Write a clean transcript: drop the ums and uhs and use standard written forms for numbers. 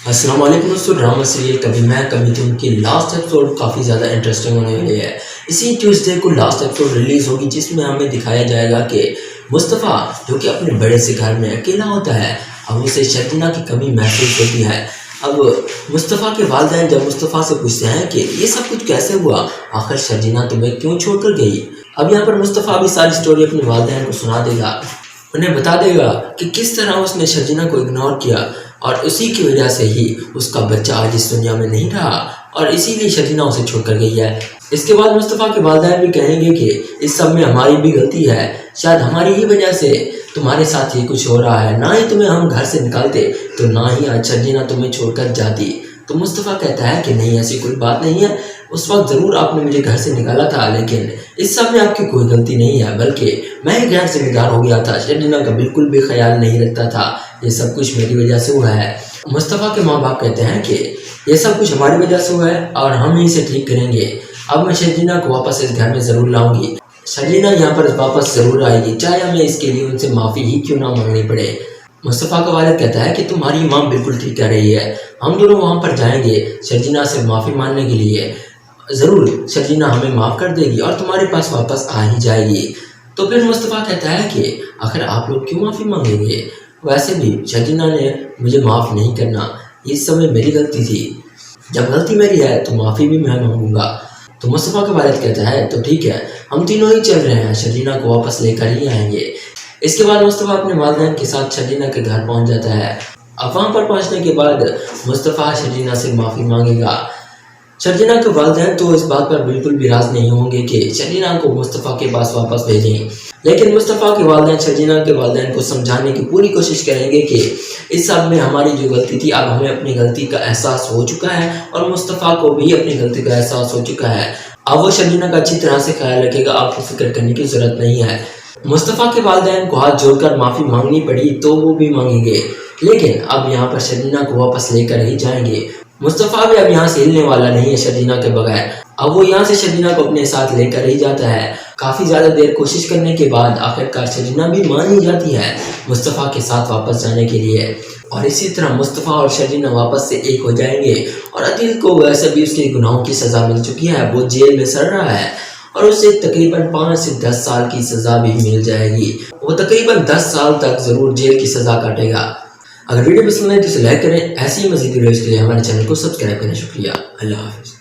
السلام علیکم دوستو، ڈرامہ سیریل کبھی میں کبھی تم کی لاسٹ ایپیسوڈ کافی زیادہ انٹرسٹنگ ہونے والی ہے۔ اسی ٹیوزڈے کو لاسٹ ایپیسوڈ ریلیز ہوگی جس میں ہمیں دکھایا جائے گا کہ مصطفیٰ جو کہ اپنے بڑے سے گھر میں اکیلا ہوتا ہے، اب اسے شرجینا کی کمی محسوس ہوتی ہے۔ اب مصطفیٰ کے والدین جب مصطفیٰ سے پوچھتے ہیں کہ یہ سب کچھ کیسے ہوا، آخر شرجینا تمہیں کیوں چھوڑ کر گئی، اب یہاں پر مصطفیٰ بھی ساری سٹوری اپنے والدین کو سنا دے گا، انہیں بتا دے گا کہ کس طرح اس نے شرجینا کو اگنور کیا اور اسی کی وجہ سے ہی اس کا بچہ آج اس دنیا میں نہیں رہا اور اسی لیے شرجینا اسے چھوڑ کر گئی ہے۔ اس کے بعد مصطفیٰ کے والدین بھی کہیں گے کہ اس سب میں ہماری بھی غلطی ہے، شاید ہماری ہی وجہ سے تمہارے ساتھ یہ کچھ ہو رہا ہے، نہ ہی تمہیں ہم گھر سے نکالتے تو نہ ہی آج شرجینا تمہیں چھوڑ کر جاتی۔ تو مصطفیٰ کہتا ہے کہ نہیں، ایسی کوئی بات نہیں ہے، اس وقت ضرور آپ نے مجھے گھر سے نکالا تھا، لیکن اس سب میں آپ کی کوئی غلطی نہیں ہے، بلکہ میں ہی غیر ذمہ دار ہو گیا تھا، شرجینا کا بالکل بھی خیال نہیں رکھتا تھا، یہ سب کچھ میری وجہ سے ہوا ہے۔ مصطفیٰ کے ماں باپ کہتے ہیں کہ یہ سب کچھ ہماری وجہ سے ہوا ہے اور ہم ہی اسے ٹھیک کریں گے، اب میں شرجینا کو واپس اس گھر میں ضرور لاؤں گی، شرجینا یہاں پر واپس ضرور آئے گی، چاہے ہمیں اس کے لیے ان سے معافی ہی کیوں نہ مانگنی پڑے۔ مصطفیٰ کا والد کہتا ہے کہ تمہاری ماں بالکل ٹھیک کہہ رہی ہے، ہم دونوں وہاں پر جائیں گے شرجینا سے معافی مانگنے کے لیے، ضرور شرجینا ہمیں معاف کر دے گی اور تمہارے پاس واپس آ ہی جائے گی۔ تو پھر مصطفیٰ کہتا ہے کہ آخر آپ لوگ کیوں معافی مانگیں گے، ویسے بھی شرجینا نے مجھے معاف نہیں کرنا، اس سمے میری غلطی تھی، جب غلطی میری ہے تو معافی بھی میں مانگوں گا۔ تو مصطفیٰ کا والد کہتا ہے تو ٹھیک ہے، ہم تینوں ہی چل رہے ہیں، شرجینا کو واپس لے کر ہی آئیں گے۔ اس کے بعد مصطفیٰ اپنے والدین کے ساتھ شرجینا کے گھر پہنچ جاتا ہے۔ اب وہاں پر پہنچنے کے بعد مصطفیٰ شرجینا سے معافی مانگے گا۔ شرجینا کے والدین تو اس بات پر بالکل بھی راضی نہیں ہوں گے کہ شرجینا کو مصطفیٰ کے پاس واپس بھیجیں، لیکن مصطفیٰ کے والدین شرجینا کے والدین کو سمجھانے کی پوری کوشش کریں گے کہ اس سب میں ہماری جو غلطی تھی، اب ہمیں اپنی غلطی کا احساس ہو چکا ہے اور مصطفیٰ کو بھی اپنی غلطی کا احساس ہو چکا ہے، اب وہ شرجینا کا اچھی طرح سے خیال رکھے گا، آپ کو فکر کرنے کی ضرورت نہیں ہے۔ مصطفیٰ کے والدین کو ہاتھ جوڑ کر معافی مانگنی پڑی تو وہ بھی مانگیں گے، لیکن اب یہاں پر شرجینا کو واپس لے کر ہی جائیں گے۔ مصطفیٰ بھی اب یہاں سے ہلنے والا نہیں ہے شرجینا کے بغیر، اب وہ یہاں سے شرجینا کو اپنے ساتھ لے کر ہی جاتا ہے۔ کافی زیادہ دیر کوشش کرنے کے بعد آخرکار شرجینا بھی مان ہی جاتی ہے مصطفیٰ کے ساتھ واپس جانے کے لیے، اور اسی طرح مصطفیٰ اور شرجینا واپس سے ایک ہو جائیں گے۔ اور عدیل کو ویسے بھی اس کے گناہوں کی سزا مل چکی ہے، وہ جیل میں سڑ رہا ہے اور اسے تقریباً 5 سے 10 سال کی سزا بھی مل جائے گی، وہ تقریباً 10 سال تک ضرور جیل کی سزا کاٹے گا۔ اگر ویڈیو پسند ہے تو اسے لائک کریں، ایسی مزید ویڈیوز کے لیے ہمارے چینل کو سبسکرائب کریں۔ شکریہ، اللہ حافظ۔